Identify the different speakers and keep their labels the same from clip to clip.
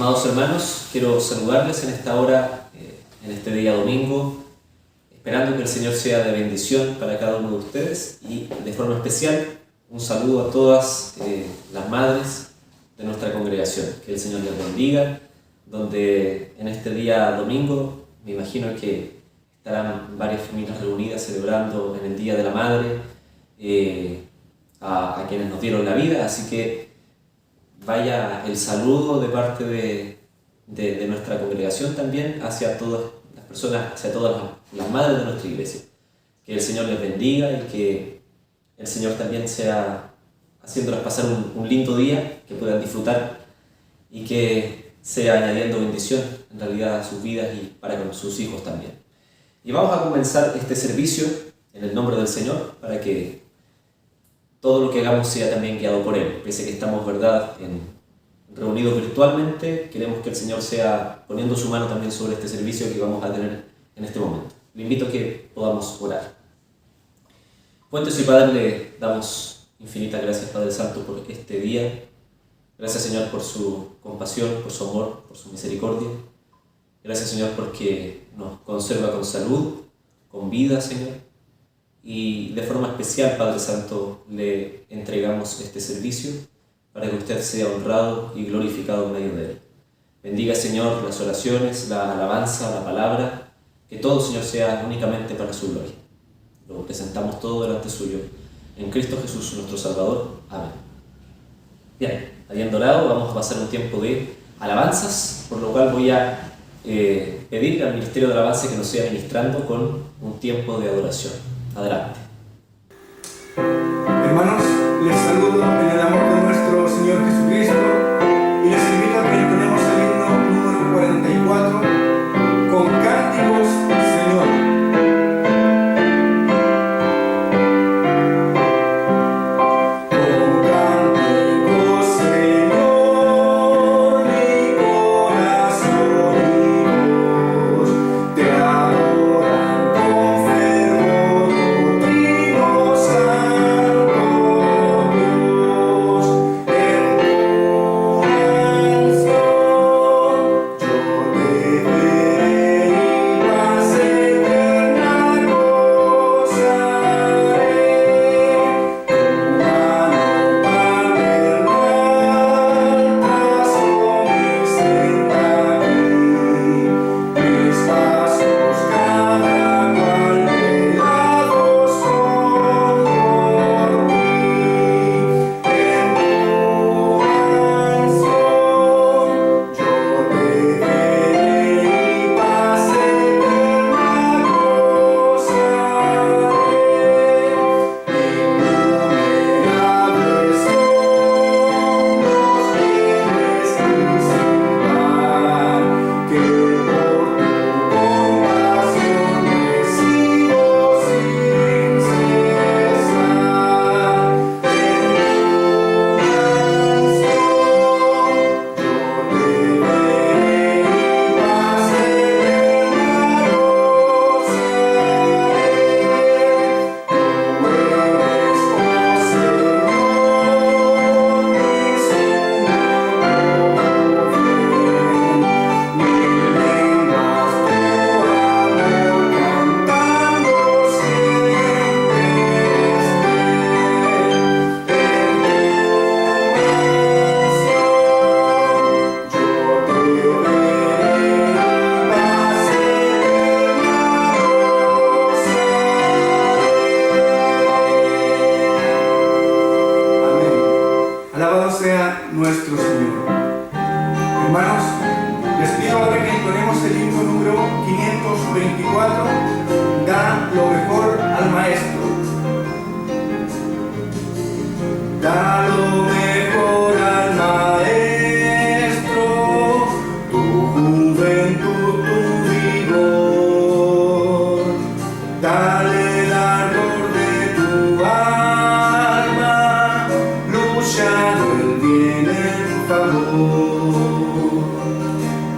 Speaker 1: Amados hermanos, quiero saludarles en esta hora, en este día domingo, esperando que el Señor sea de bendición para cada uno de ustedes y de forma especial un saludo a todas las madres de nuestra congregación. Que el Señor les bendiga, donde en este día domingo me imagino que estarán varias familias reunidas celebrando en el Día de la Madre a quienes nos dieron la vida, así que vaya el saludo de parte de nuestra congregación también hacia todas las personas, hacia todas las madres de nuestra iglesia. Que el Señor les bendiga y que el Señor también sea haciéndolas pasar un lindo día, que puedan disfrutar y que sea añadiendo bendición en realidad a sus vidas y para con sus hijos también. Y vamos a comenzar este servicio en el nombre del Señor para que todo lo que hagamos sea también guiado por Él. Pese a que estamos, ¿verdad?, reunidos virtualmente, queremos que el Señor sea poniendo su mano también sobre este servicio que vamos a tener en este momento. Le invito a que podamos orar. Fuentes y Padre, le damos infinitas gracias, Padre Santo, por este día. Gracias, Señor, por su compasión, por su amor, por su misericordia. Gracias, Señor, porque nos conserva con salud, con vida, Señor. Y de forma especial, Padre Santo, le entregamos este servicio para que usted sea honrado y glorificado en medio de él. Bendiga, Señor, las oraciones, la alabanza, la palabra, que todo, Señor, sea únicamente para su gloria. Lo presentamos todo delante suyo, en Cristo Jesús, nuestro Salvador. Amén. Bien, habiendo orado, vamos a pasar un tiempo de alabanzas, por lo cual voy a pedir al Ministerio de Alabanza que nos siga ministrando con un tiempo de adoración. Adelante.
Speaker 2: Hermanos, les saludo en el amor de nuestro Señor Jesucristo y les invito a que entonemos el himno número 44 con cánticos, Señor.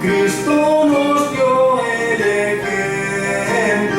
Speaker 2: Cristo nos dio el ejemplo.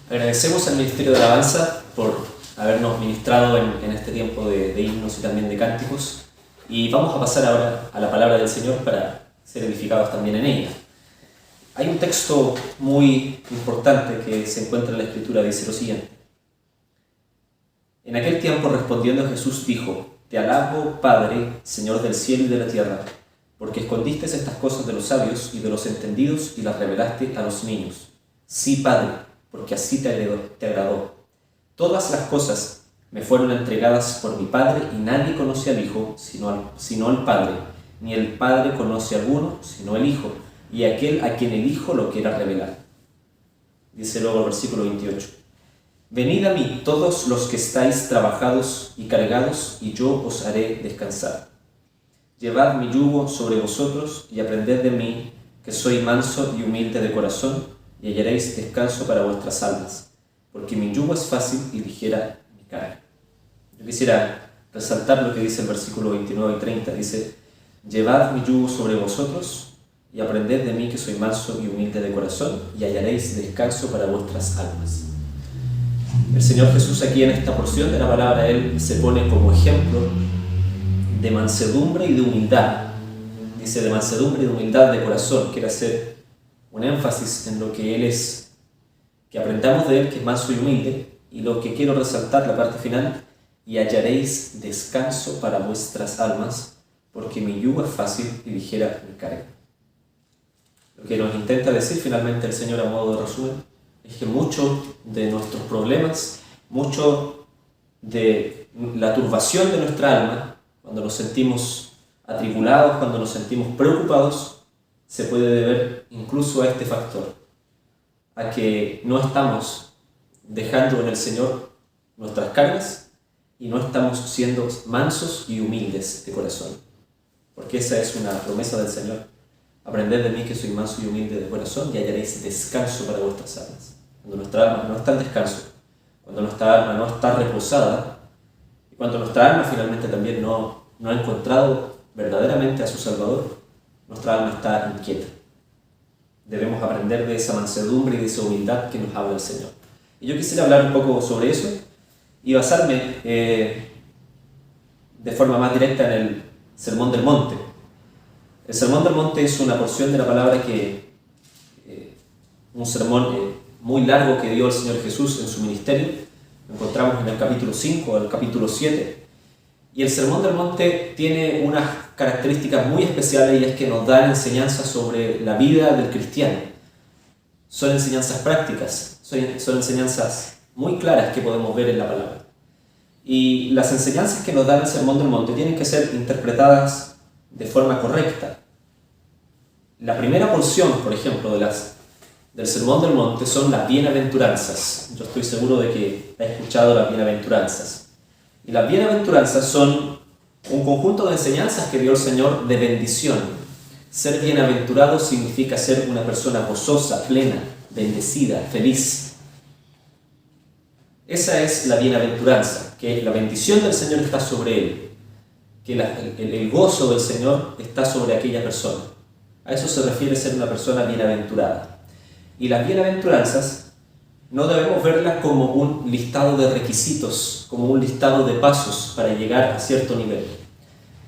Speaker 1: Agradecemos al Ministerio de Alabanza por habernos ministrado en este tiempo de himnos y también de cánticos, y vamos a pasar ahora a la palabra del Señor para ser edificados también en ella. Hay un texto muy importante que se encuentra en la Escritura, dice lo siguiente: En aquel tiempo respondiendo Jesús dijo: Te alabo, Padre, Señor del cielo y de la tierra, porque escondiste estas cosas de los sabios y de los entendidos y las revelaste a los niños. Sí, Padre, porque así te agradó. Todas las cosas me fueron entregadas por mi Padre, y nadie conoce al Hijo sino al Padre, ni el Padre conoce a alguno sino el Hijo, y aquel a quien el Hijo lo quiera revelar. Dice luego el versículo 28. Venid a mí todos los que estáis trabajados y cargados, y yo os haré descansar. Llevad mi yugo sobre vosotros y aprended de mí, que soy manso y humilde de corazón, y hallaréis descanso para vuestras almas, porque mi yugo es fácil y ligera mi carga. Yo quisiera resaltar lo que dice el versículo 29 y 30. Dice: Llevad mi yugo sobre vosotros y aprended de mí, que soy manso y humilde de corazón, y hallaréis descanso para vuestras almas. El Señor Jesús aquí en esta porción de la palabra, Él se pone como ejemplo de mansedumbre y de humildad. Dice de mansedumbre y de humildad de corazón. Quiere hacer un énfasis en lo que Él es, que aprendamos de Él, que es manso y humilde, y lo que quiero resaltar, la parte final: y hallaréis descanso para vuestras almas, porque mi yugo es fácil y ligera mi carga. Lo que nos intenta decir finalmente el Señor, a modo de resumen, es que muchos de nuestros problemas, mucho de la turbación de nuestra alma, cuando nos sentimos atribulados, cuando nos sentimos preocupados, se puede deber incluso a este factor, a que no estamos dejando en el Señor nuestras cargas y no estamos siendo mansos y humildes de corazón. Porque esa es una promesa del Señor: aprended de mí, que soy manso y humilde de corazón, y hallaréis descanso para vuestras almas. Cuando nuestra alma no está en descanso, cuando nuestra alma no está reposada, y cuando nuestra alma finalmente también no ha encontrado verdaderamente a su Salvador, nuestra alma está inquieta. Debemos aprender de esa mansedumbre y de esa humildad que nos habla el Señor. Y yo quisiera hablar un poco sobre eso y basarme de forma más directa en el Sermón del Monte. El Sermón del Monte es una porción de la palabra un sermón muy largo que dio el Señor Jesús en su ministerio, Lo encontramos en el capítulo 5, el capítulo 7. Y el Sermón del Monte tiene unas características muy especiales, y es que nos da enseñanzas sobre la vida del cristiano. Son enseñanzas prácticas, son enseñanzas muy claras que podemos ver en la palabra. Y las enseñanzas que nos da el Sermón del Monte tienen que ser interpretadas de forma correcta. La primera porción, por ejemplo, del Sermón del Monte son las bienaventuranzas. Yo estoy seguro de que has escuchado las bienaventuranzas. Y las bienaventuranzas son un conjunto de enseñanzas que dio el Señor de bendición. Ser bienaventurado significa ser una persona gozosa, plena, bendecida, feliz. Esa es la bienaventuranza, que la bendición del Señor está sobre él, que el gozo del Señor está sobre aquella persona. A eso se refiere ser una persona bienaventurada. Y las bienaventuranzas no debemos verlas como un listado de requisitos, como un listado de pasos para llegar a cierto nivel,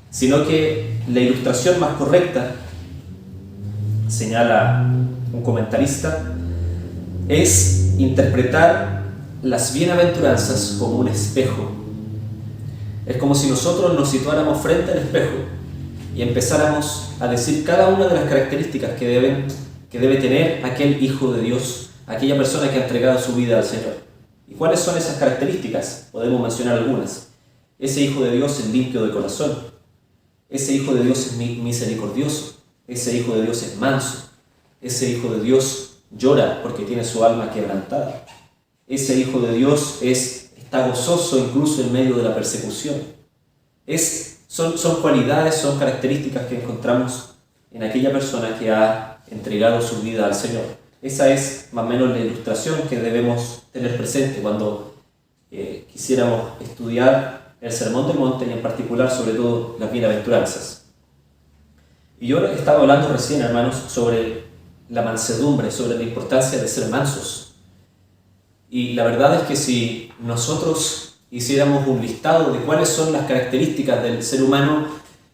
Speaker 1: sino que la ilustración más correcta, señala un comentarista, es interpretar las bienaventuranzas como un espejo. Es como si nosotros nos situáramos frente al espejo y empezáramos a decir cada una de las características que debe tener aquel Hijo de Dios, aquella persona que ha entregado su vida al Señor. ¿Y cuáles son esas características? Podemos mencionar algunas. Ese Hijo de Dios es limpio de corazón. Ese Hijo de Dios es misericordioso. Ese Hijo de Dios es manso. Ese Hijo de Dios llora porque tiene su alma quebrantada. Ese Hijo de Dios está gozoso incluso en medio de la persecución. Son cualidades, son características que encontramos en aquella persona que ha entregado su vida al Señor. Esa es más o menos la ilustración que debemos tener presente cuando quisiéramos estudiar el Sermón del Monte, y en particular, sobre todo, las bienaventuranzas. Y yo estaba hablando recién, hermanos, sobre la mansedumbre, sobre la importancia de ser mansos. Y la verdad es que si nosotros hiciéramos un listado de cuáles son las características del ser humano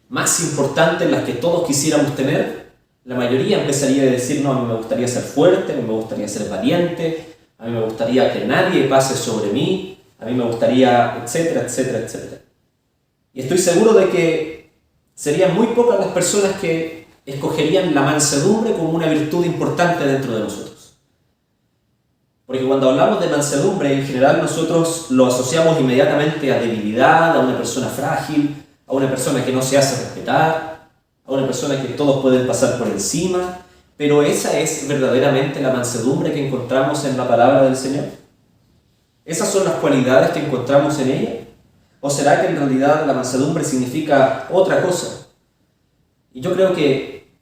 Speaker 1: más importantes, las que todos quisiéramos tener, la mayoría empezaría a decir: no, a mí me gustaría ser fuerte, a mí me gustaría ser valiente, a mí me gustaría que nadie pase sobre mí, a mí me gustaría, etcétera, etcétera, etcétera. Y estoy seguro de que serían muy pocas las personas que escogerían la mansedumbre como una virtud importante dentro de nosotros. Porque cuando hablamos de mansedumbre, en general nosotros lo asociamos inmediatamente a debilidad, a una persona frágil, a una persona que no se hace respetar, a una persona que todos pueden pasar por encima. Pero ¿esa es verdaderamente la mansedumbre que encontramos en la palabra del Señor? ¿Esas son las cualidades que encontramos en ella? ¿O será que en realidad la mansedumbre significa otra cosa? Y yo creo que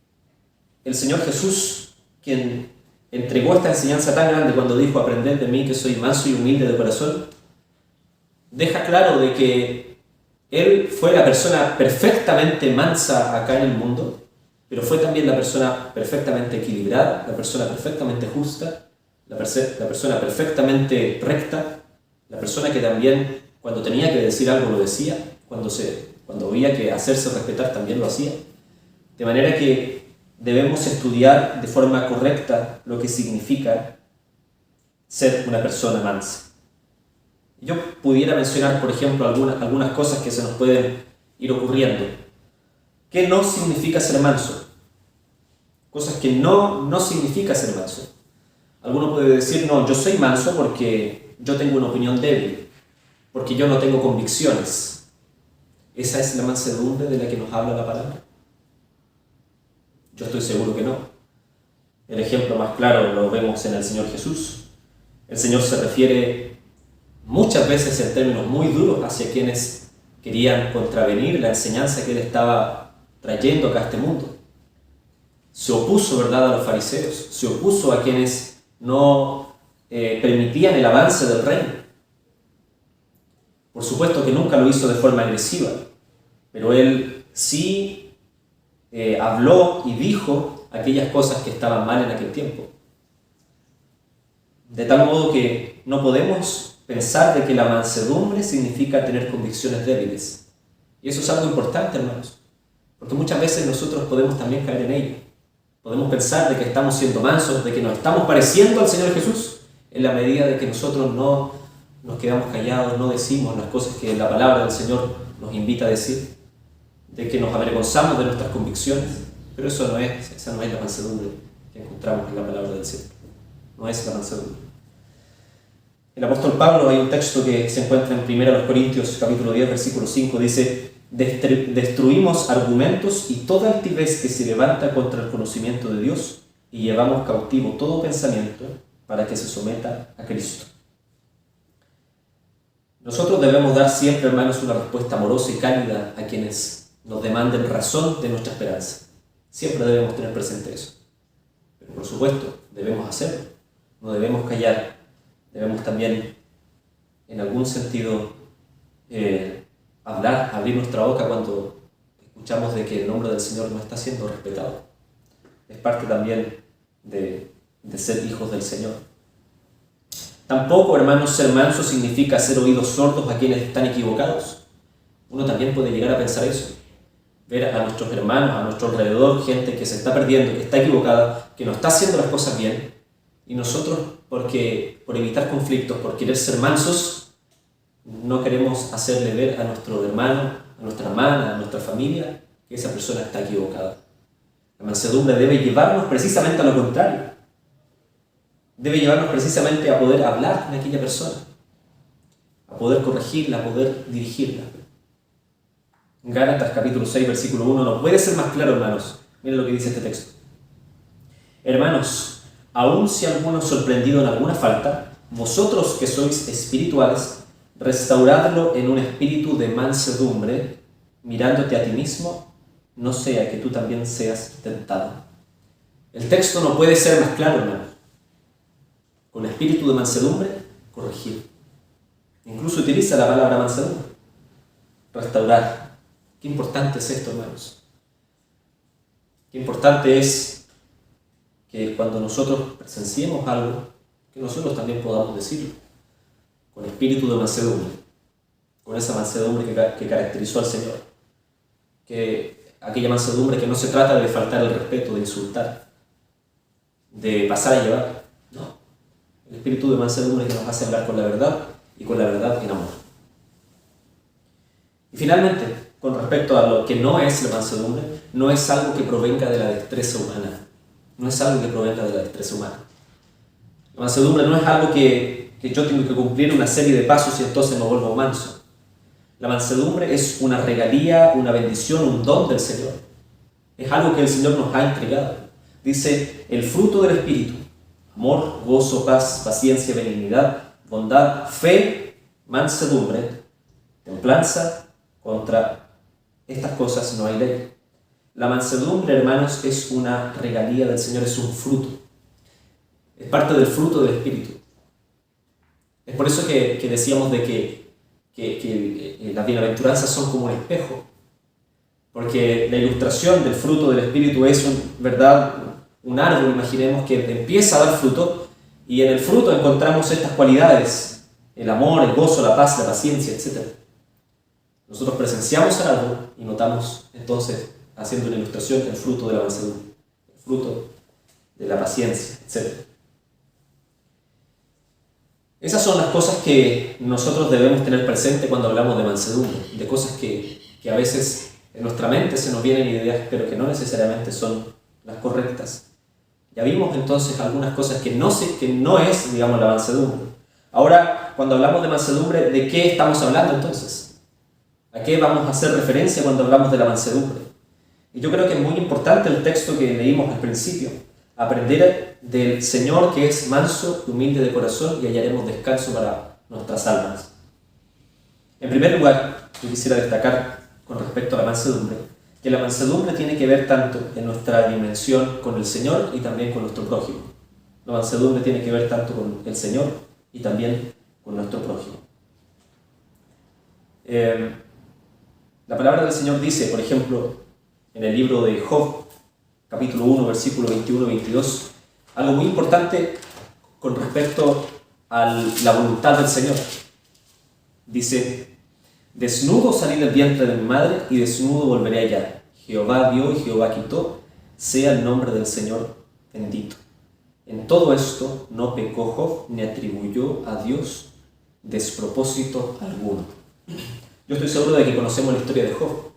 Speaker 1: el Señor Jesús, quien entregó esta enseñanza tan grande cuando dijo: aprended de mí que soy manso y humilde de corazón, deja claro de que Él fue la persona perfectamente mansa acá en el mundo, pero fue también la persona perfectamente equilibrada, la persona perfectamente justa, la persona perfectamente recta, la persona que también, cuando tenía que decir algo, lo decía, cuando había que hacerse respetar, también lo hacía. De manera que debemos estudiar de forma correcta lo que significa ser una persona mansa. Yo pudiera mencionar, por ejemplo, algunas cosas que se nos pueden ir ocurriendo. ¿Qué no significa ser manso? Cosas que no significa ser manso. Alguno puede decir: no, yo soy manso porque yo tengo una opinión débil, porque yo no tengo convicciones. ¿Esa es la mansedumbre de la que nos habla la palabra? Yo estoy seguro que no. El ejemplo más claro lo vemos en el Señor Jesús. El Señor se refiere muchas veces en términos muy duros hacia quienes querían contravenir la enseñanza que Él estaba trayendo acá a este mundo. Se opuso, ¿verdad?, a los fariseos, se opuso a quienes no permitían el avance del reino. Por supuesto que nunca lo hizo de forma agresiva, pero Él sí habló y dijo aquellas cosas que estaban mal en aquel tiempo. De tal modo que no podemos pensar de que la mansedumbre significa tener convicciones débiles. Y eso es algo importante, hermanos, porque muchas veces nosotros podemos también caer en ello. Podemos pensar de que estamos siendo mansos, de que nos estamos pareciendo al Señor Jesús, en la medida de que nosotros no nos quedamos callados, no decimos las cosas que la palabra del Señor nos invita a decir, de que nos avergonzamos de nuestras convicciones, pero esa no es la mansedumbre que encontramos en la palabra del Señor. No es la mansedumbre. El apóstol Pablo, hay un texto que se encuentra en 1 Corintios capítulo 10, versículo 5, dice: destruimos argumentos y toda altivez que se levanta contra el conocimiento de Dios, y llevamos cautivo todo pensamiento para que se someta a Cristo. Nosotros debemos dar siempre, hermanos, una respuesta amorosa y cálida a quienes nos demanden razón de nuestra esperanza. Siempre debemos tener presente eso. Pero por supuesto, debemos hacerlo. No debemos callar. Debemos también, en algún sentido, hablar, abrir nuestra boca cuando escuchamos de que el nombre del Señor no está siendo respetado. Es parte también de ser hijos del Señor. Tampoco, hermanos, ser manso significa hacer oídos sordos a quienes están equivocados. Uno también puede llegar a pensar eso. Ver a nuestros hermanos, a nuestro alrededor, gente que se está perdiendo, que está equivocada, que no está haciendo las cosas bien, y nosotros, por evitar conflictos, por querer ser mansos, no queremos hacerle ver a nuestro hermano, a nuestra hermana, a nuestra familia, que esa persona está equivocada. La mansedumbre debe llevarnos precisamente a lo contrario. Debe llevarnos precisamente a poder hablar con aquella persona, a poder corregirla, a poder dirigirla. En Gálatas capítulo 6, versículo 1, no puede ser más claro, hermanos. Miren lo que dice este texto. Hermanos, aun si alguno es sorprendido en alguna falta, vosotros que sois espirituales, restauradlo en un espíritu de mansedumbre, mirándote a ti mismo, no sea que tú también seas tentado. El texto no puede ser más claro, hermanos. Con espíritu de mansedumbre, corregir. Incluso utiliza la palabra mansedumbre. Restaurar. Qué importante es esto, hermanos. Qué importante es que cuando nosotros presenciemos algo, que nosotros también podamos decirlo. Con espíritu de mansedumbre. Con esa mansedumbre que caracterizó al Señor. Que aquella mansedumbre que no se trata de faltar el respeto, de insultar, de pasar a llevar. No. El espíritu de mansedumbre que nos hace hablar con la verdad y con la verdad en amor. Y finalmente, con respecto a lo que no es la mansedumbre, no es algo que provenga de la destreza humana. No es algo que provenga de la destreza humana. La mansedumbre no es algo que yo tengo que cumplir una serie de pasos y entonces me vuelvo manso. La mansedumbre es una regalía, una bendición, un don del Señor. Es algo que el Señor nos ha entregado. Dice, el fruto del Espíritu: amor, gozo, paz, paciencia, benignidad, bondad, fe, mansedumbre, templanza. Contra estas cosas no hay ley. La mansedumbre, hermanos, es una regalía del Señor, es un fruto. Es parte del fruto del Espíritu. Es por eso que decíamos de que las bienaventuranzas son como un espejo. Porque la ilustración del fruto del Espíritu es, ¿verdad?, un árbol, imaginemos, que empieza a dar fruto, y en el fruto encontramos estas cualidades: el amor, el gozo, la paz, la paciencia, etc. Nosotros presenciamos el árbol y notamos entonces, haciendo una ilustración, el fruto de la mansedumbre, el fruto de la paciencia, etc. Esas son las cosas que nosotros debemos tener presente cuando hablamos de mansedumbre, de cosas que a veces en nuestra mente se nos vienen ideas, pero que no necesariamente son las correctas. Ya vimos entonces algunas cosas que no es, digamos, la mansedumbre. Ahora, cuando hablamos de mansedumbre, ¿de qué estamos hablando entonces? ¿A qué vamos a hacer referencia cuando hablamos de la mansedumbre? Y yo creo que es muy importante el texto que leímos al principio. Aprender del Señor, que es manso y humilde de corazón, y hallaremos descanso para nuestras almas. En primer lugar, yo quisiera destacar con respecto a la mansedumbre, que la mansedumbre tiene que ver tanto en nuestra dimensión con el Señor y también con nuestro prójimo. La mansedumbre tiene que ver tanto con el Señor y también con nuestro prójimo. La palabra del Señor dice, por ejemplo, en el libro de Job, capítulo 1, versículo 21-22, algo muy importante con respecto a la voluntad del Señor. Dice: desnudo salí del vientre de mi madre y desnudo volveré allá. Jehová dio y Jehová quitó, sea el nombre del Señor bendito. En todo esto no pecó Job ni atribuyó a Dios despropósito alguno. Yo estoy seguro de que conocemos la historia de Job,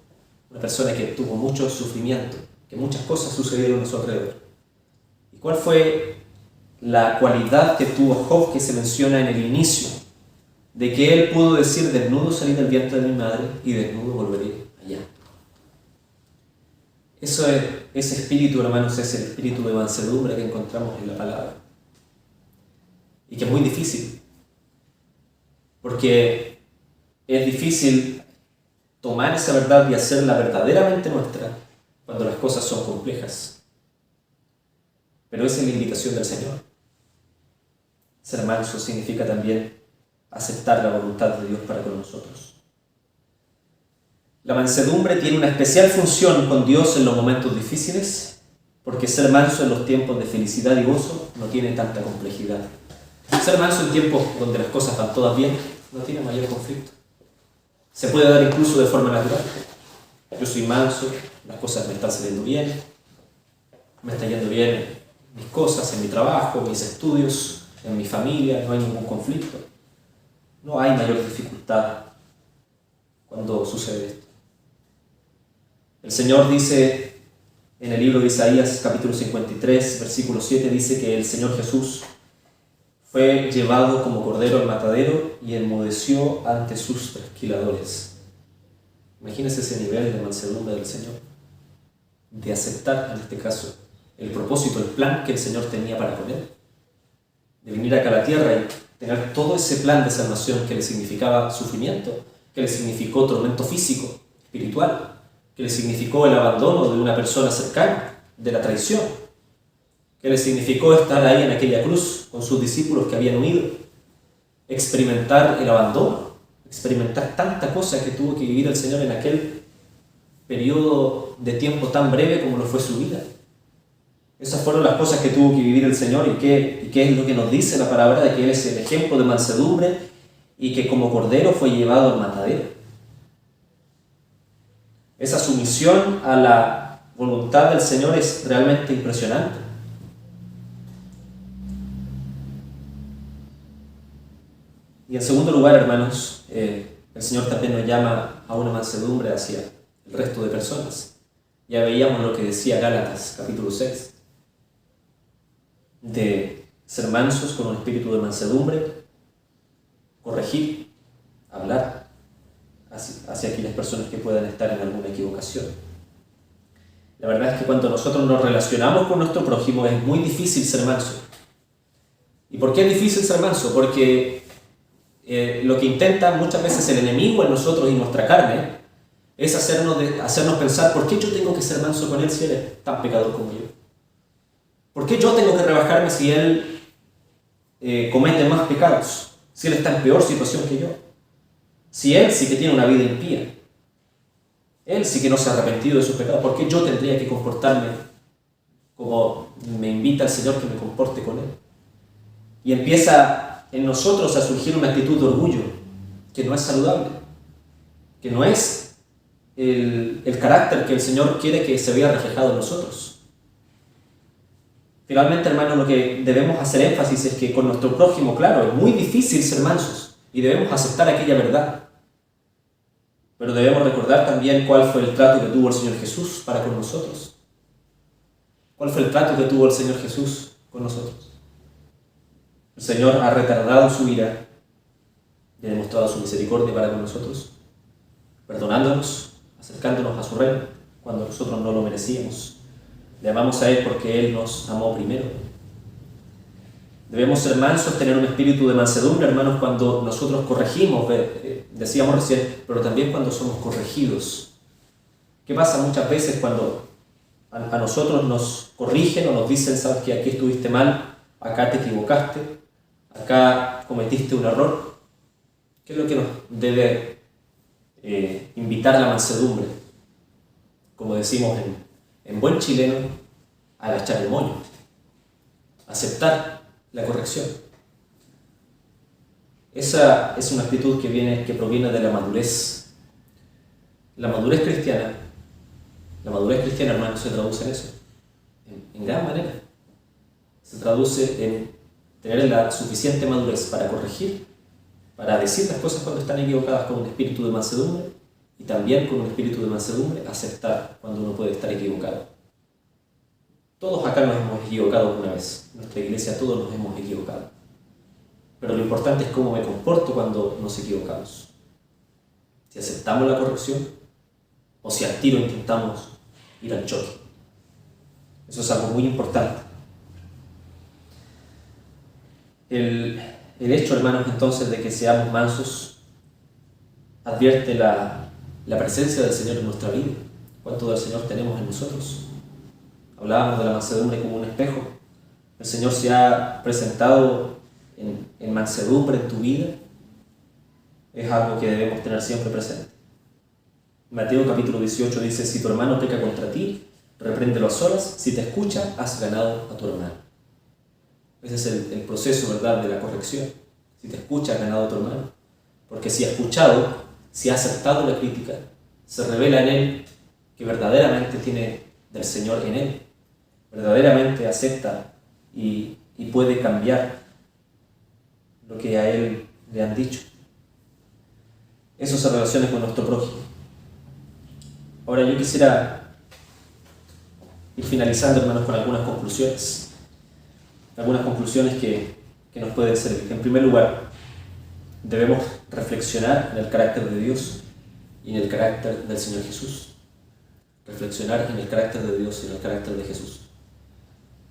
Speaker 1: una persona que tuvo mucho sufrimiento, que muchas cosas sucedieron a su alrededor. ¿Y cuál fue la cualidad que tuvo Job que se menciona en el inicio? De que él pudo decir: desnudo salí del vientre de mi madre y desnudo volveré allá. Ese espíritu, hermanos, es el espíritu de mansedumbre que encontramos en la palabra. Y que es muy difícil, porque es difícil tomar esa verdad y hacerla verdaderamente nuestra cuando las cosas son complejas. Pero esa es la invitación del Señor. Ser manso significa también aceptar la voluntad de Dios para con nosotros. La mansedumbre tiene una especial función con Dios en los momentos difíciles, porque ser manso en los tiempos de felicidad y gozo no tiene tanta complejidad. Ser manso en tiempos donde las cosas van todas bien no tiene mayor conflicto. Se puede dar incluso de forma natural. Yo soy manso, las cosas me están saliendo bien, me está yendo bien mis cosas, en mi trabajo, mis estudios, en mi familia, no hay ningún conflicto. No hay mayor dificultad cuando sucede esto. El Señor dice en el libro de Isaías, capítulo 53, versículo 7, dice que el Señor Jesús fue llevado como cordero al matadero y enmudeció ante sus trasquiladores. Imagínense ese nivel de mansedumbre del Señor, de aceptar, en este caso, el propósito, el plan que el Señor tenía para con él, de venir acá a la tierra y tener todo ese plan de salvación que le significaba sufrimiento, que le significó tormento físico, espiritual, que le significó el abandono de una persona cercana, de la traición, que le significó estar ahí en aquella cruz con sus discípulos que habían huido, experimentar el abandono, experimentar tanta cosa que tuvo que vivir el Señor en aquel periodo de tiempo tan breve como lo fue su vida. Esas fueron las cosas que tuvo que vivir el Señor y qué es lo que nos dice la palabra de que Él es el ejemplo de mansedumbre y que como cordero fue llevado al matadero. Esa sumisión a la voluntad del Señor es realmente impresionante. Y en segundo lugar, hermanos, el Señor también nos llama a una mansedumbre hacia el resto de personas. Ya veíamos lo que decía Gálatas, capítulo 6. De ser mansos con un espíritu de mansedumbre, corregir, hablar hacia aquellas personas que puedan estar en alguna equivocación. La verdad es que cuando nosotros nos relacionamos con nuestro prójimo es muy difícil ser manso. ¿Y por qué es difícil ser manso? Porque lo que intenta muchas veces el enemigo en nosotros y nuestra carne es hacernos pensar: ¿por qué yo tengo que ser manso con él si él es tan pecador como yo? ¿Por qué yo tengo que rebajarme si él comete más pecados? Si él está en peor situación que yo. Si él sí que tiene una vida impía. Él sí que no se ha arrepentido de sus pecados. ¿Por qué yo tendría que comportarme como me invita el Señor que me comporte con él? Y empieza en nosotros a surgir una actitud de orgullo que no es saludable, que no es el carácter que el Señor quiere que se vea reflejado en nosotros. Finalmente, hermanos, lo que debemos hacer énfasis es que con nuestro prójimo, claro, es muy difícil ser mansos y debemos aceptar aquella verdad. Pero debemos recordar también cuál fue el trato que tuvo el Señor Jesús para con nosotros. ¿Cuál fue el trato que tuvo el Señor Jesús con nosotros? El Señor ha retardado su ira y ha demostrado su misericordia para con nosotros, perdonándonos, acercándonos a su reino cuando nosotros no lo merecíamos. Le amamos a Él porque Él nos amó primero. Debemos ser mansos, tener un espíritu de mansedumbre, hermanos, cuando nosotros corregimos, decíamos recién, pero también cuando somos corregidos. ¿Qué pasa muchas veces cuando a nosotros nos corrigen o nos dicen: sabes que aquí estuviste mal, acá te equivocaste, acá cometiste un error? ¿Qué es lo que nos debe invitar a la mansedumbre? Como decimos en buen chileno, agachar el moño, aceptar la corrección. Esa es una actitud que proviene de la madurez. La madurez cristiana, hermanos, se traduce en eso, en gran manera. Se traduce en tener la suficiente madurez para corregir para decir las cosas cuando están equivocadas con un espíritu de mansedumbre y también con un espíritu de mansedumbre aceptar cuando uno puede estar equivocado. Todos acá nos hemos equivocado una vez, en nuestra iglesia todos nos hemos equivocado. Pero lo importante es cómo me comporto cuando nos equivocamos. Si aceptamos la corrección o si al tiro intentamos ir al choque. Eso es algo muy importante. El hecho, hermanos, entonces, de que seamos mansos advierte la presencia del Señor en nuestra vida. ¿Cuánto del Señor tenemos en nosotros? Hablábamos de la mansedumbre como un espejo. El Señor se ha presentado en mansedumbre en tu vida. Es algo que debemos tener siempre presente. Mateo capítulo 18 dice: si tu hermano peca contra ti, repréndelo a solas. Si te escucha, has ganado a tu hermano. Ese es el proceso, ¿verdad?, de la corrección. Si te escucha, has ganado a tu hermano. Porque si ha escuchado, si ha aceptado la crítica, se revela en él que verdaderamente tiene del Señor en él. Verdaderamente acepta y puede cambiar lo que a él le han dicho. Eso se relaciona con nuestro prójimo. Ahora yo quisiera ir finalizando, hermanos, con algunas conclusiones. Algunas conclusiones que nos pueden servir. En primer lugar, debemos reflexionar en el carácter de Dios y en el carácter del Señor Jesús. Reflexionar en el carácter de Dios y en el carácter de Jesús.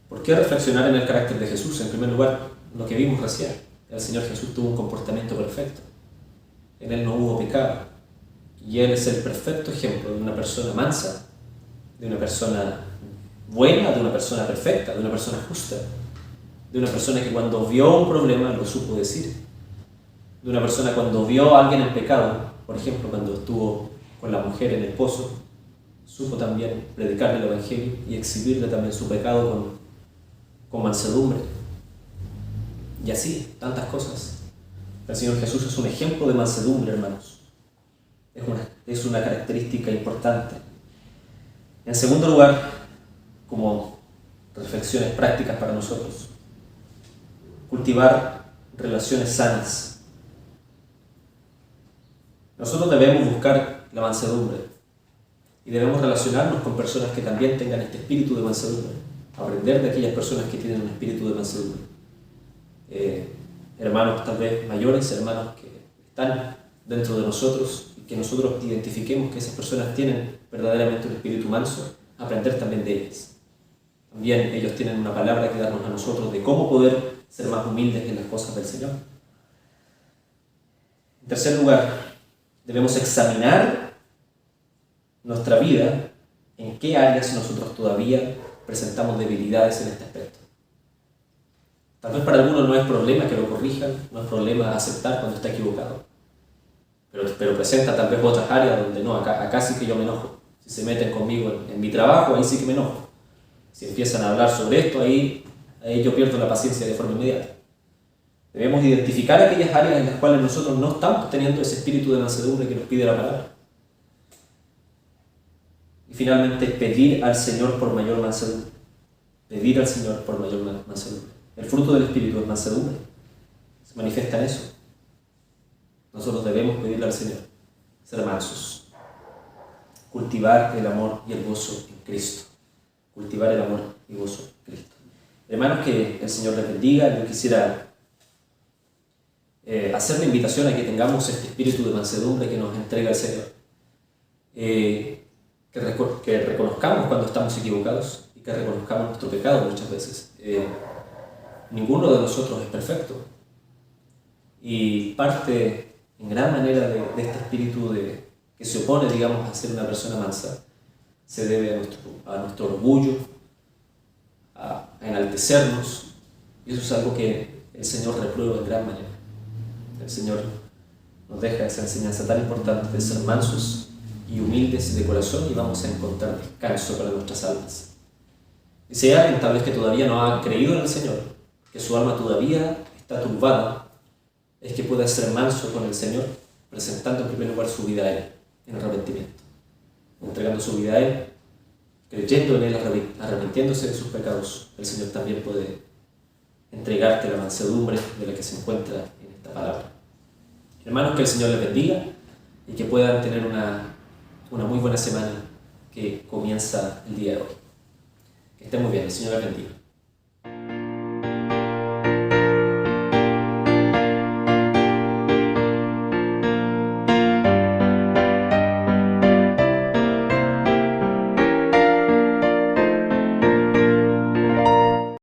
Speaker 1: ¿Por qué reflexionar en el carácter de Jesús? En primer lugar, lo que vimos recién. El Señor Jesús tuvo un comportamiento perfecto. En Él no hubo pecado. Y Él es el perfecto ejemplo de una persona mansa, de una persona buena, de una persona perfecta, de una persona justa, de una persona que cuando vio un problema lo supo decir, de una persona cuando vio a alguien en pecado, por ejemplo, cuando estuvo con la mujer en el pozo, supo también predicarle el Evangelio y exhibirle también su pecado con mansedumbre. Y así, tantas cosas. El Señor Jesús es un ejemplo de mansedumbre, hermanos. Es una característica importante. En segundo lugar, como reflexiones prácticas para nosotros, cultivar relaciones sanas. Nosotros debemos buscar la mansedumbre y debemos relacionarnos con personas que también tengan este espíritu de mansedumbre, aprender de aquellas personas que tienen un espíritu de mansedumbre. Hermanos tal vez mayores, hermanos que están dentro de nosotros y que nosotros identifiquemos que esas personas tienen verdaderamente un espíritu manso, aprender también de ellas. También ellos tienen una palabra que darnos a nosotros de cómo poder ser más humildes en las cosas del Señor. En tercer lugar, debemos examinar nuestra vida, en qué áreas nosotros todavía presentamos debilidades en este aspecto. Tal vez para algunos no es problema que lo corrijan, no es problema aceptar cuando está equivocado, pero presenta tal vez otras áreas donde no, acá sí que yo me enojo. Si se meten conmigo en mi trabajo, ahí sí que me enojo. Si empiezan a hablar sobre esto, ahí yo pierdo la paciencia de forma inmediata. Debemos identificar aquellas áreas en las cuales nosotros no estamos teniendo ese espíritu de mansedumbre que nos pide la palabra. Y finalmente, pedir al Señor por mayor mansedumbre. Pedir al Señor por mayor mansedumbre. El fruto del Espíritu es mansedumbre. Se manifiesta en eso. Nosotros debemos pedirle al Señor ser mansos. Cultivar el amor y el gozo en Cristo. Cultivar el amor y gozo en Cristo. Hermanos, que el Señor les bendiga. Yo quisiera hacer la invitación a que tengamos este espíritu de mansedumbre que nos entrega el Señor. Que reconozcamos cuando estamos equivocados y que reconozcamos nuestro pecado muchas veces. Ninguno de nosotros es perfecto. Y parte en gran manera de este espíritu que se opone, digamos, a ser una persona mansa, se debe a nuestro orgullo, a enaltecernos, y eso es algo que el Señor reprueba en gran manera. El Señor nos deja esa enseñanza tan importante de ser mansos y humildes de corazón, y vamos a encontrar descanso para nuestras almas. Y si hay alguien tal vez que todavía no ha creído en el Señor, que su alma todavía está turbada, es que pueda ser manso con el Señor, presentando en primer lugar su vida a Él, en arrepentimiento, entregando su vida a Él, creyendo en Él, arrepintiéndose de sus pecados. El Señor también puede entregarte la mansedumbre de la que se encuentra en esta palabra. Hermanos, que el Señor les bendiga y que puedan tener una muy buena semana que comienza el día de hoy. Que estén muy bien, el Señor les bendiga.